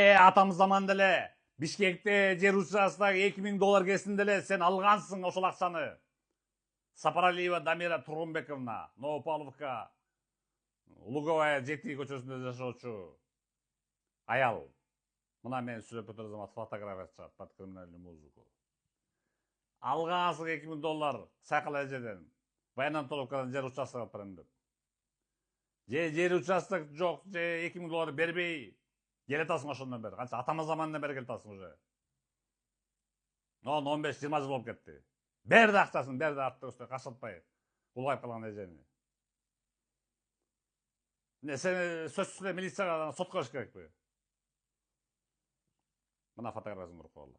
Атамыз заманда эле Бишкекте жер участогу $2000 кесинде эле сен алгансың ошол акчаны. Сапаралиева Дамира Тургунбековна, Новопавловка, Луговая 7 көчөсүндө жашоочу аял. Мына мен сүрөп өтөрөм, фотография чыгат, под криминальную музыку. Алгансың $2000 Сайкал эжеден. Военантоловкадан жер участогу алып берем деп. Жер участок жок, же $2000 бербей, келатасың ошондон бери. Канча атама заманынан бери келатасың уже. 15-20 жыл болуп кетти. Берди акчасын, берди атты үстүнө кашылтпай. Улгайып калган эжени. Сен сөзсүз эле милицияга сотко бериш керекпи? Мына фотографиясын коруп койгула.